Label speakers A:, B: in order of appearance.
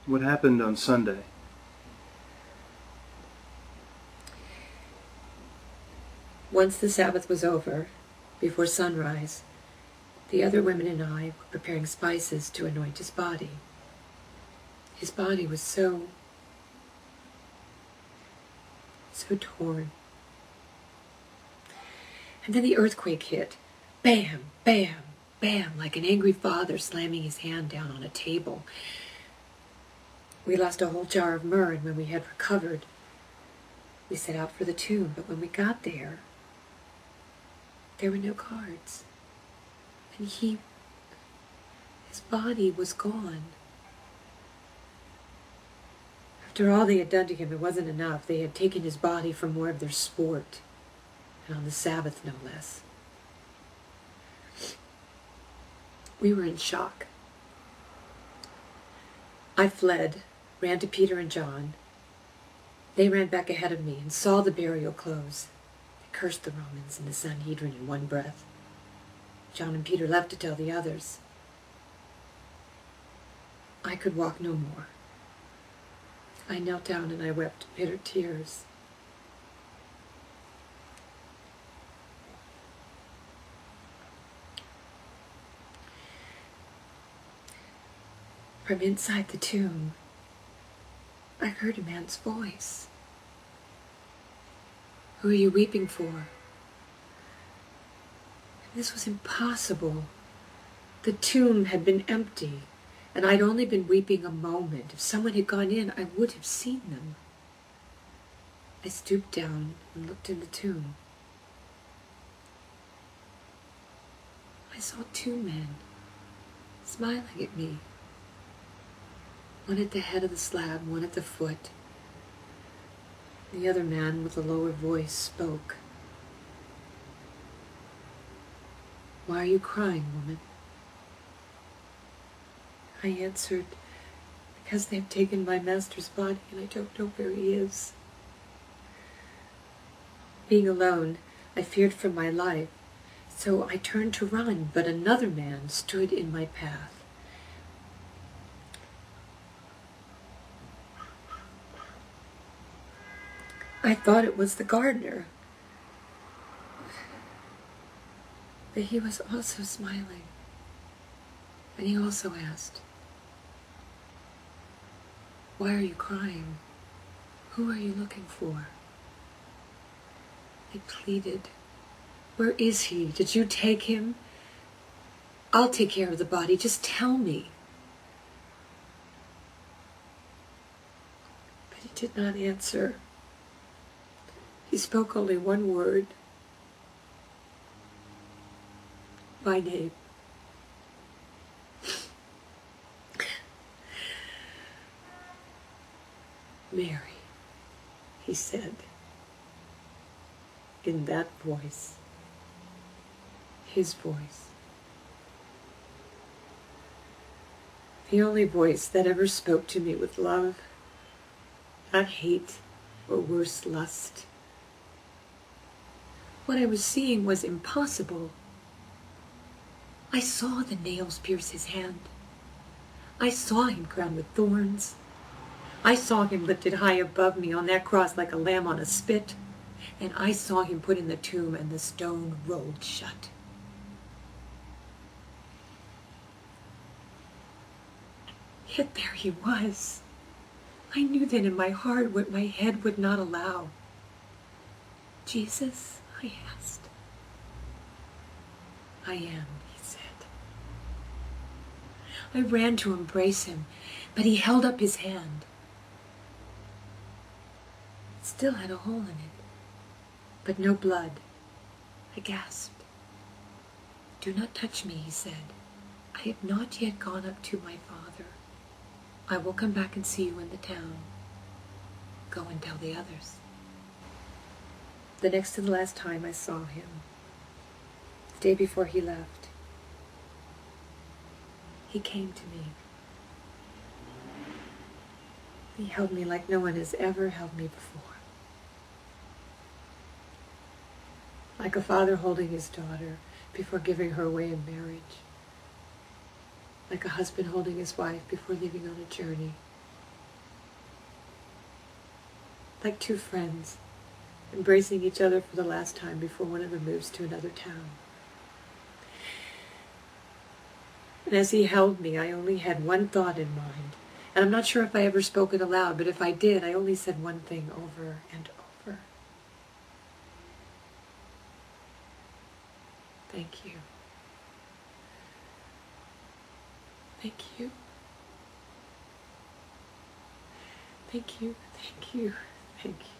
A: What happened on Sunday?
B: Once the Sabbath was over, before sunrise, the other women and I were preparing spices to anoint his body. His body was so torn. And then the earthquake hit. Bam, bam, bam, like an angry father slamming his hand down on a table. We lost a whole jar of myrrh, and when we had recovered, we set out for the tomb. But when we got there were no cards. And his body was gone. After all they had done to him, it wasn't enough. They had taken his body for more of their sport, and on the Sabbath, no less. We were in shock. I fled, ran to Peter and John. They ran back ahead of me and saw the burial clothes. They cursed the Romans and the Sanhedrin in one breath. John and Peter left to tell the others. I could walk no more. I knelt down and I wept bitter tears. From inside the tomb, I heard a man's voice. "Who are you weeping for?" This was impossible. The tomb had been empty, and I'd only been weeping a moment. If someone had gone in, I would have seen them. I stooped down and looked in the tomb. I saw two men smiling at me. One at the head of the slab, one at the foot. The other man, with a lower voice, spoke. "Why are you crying, woman?" I answered, "Because they have taken my master's body and I don't know where he is." Being alone, I feared for my life, so I turned to run, but another man stood in my path. I thought it was the gardener, but he was also smiling, and he also asked, "Why are you crying? Who are you looking for?" I pleaded, "Where is he? Did you take him? I'll take care of the body. Just tell me." But he did not answer. He spoke only one word. My name. "Mary," he said, in that voice, his voice. The only voice that ever spoke to me with love, not hate or worse, lust. What I was seeing was impossible. I saw the nails pierce his hand. I saw him crowned with thorns. I saw him lifted high above me on that cross like a lamb on a spit. And I saw him put in the tomb and the stone rolled shut. Yet there he was. I knew then in my heart what my head would not allow. "Jesus?" I asked. "I am," he said. I ran to embrace him, but he held up his hand. It still had a hole in it, but no blood. I gasped. "Do not touch me," he said. "I have not yet gone up to my Father. I will come back and see you in the town. Go and tell the others." The next to the last time I saw him, the day before he left, he came to me. He held me like no one has ever held me before. Like a father holding his daughter before giving her away in marriage. Like a husband holding his wife before leaving on a journey. like two friends, embracing each other for the last time before one of them moves to another town. And as he held me, I only had one thought in mind. And I'm not sure if I ever spoke it aloud, but if I did, I only said one thing over and over. Thank you. Thank you. Thank you. Thank you. Thank you.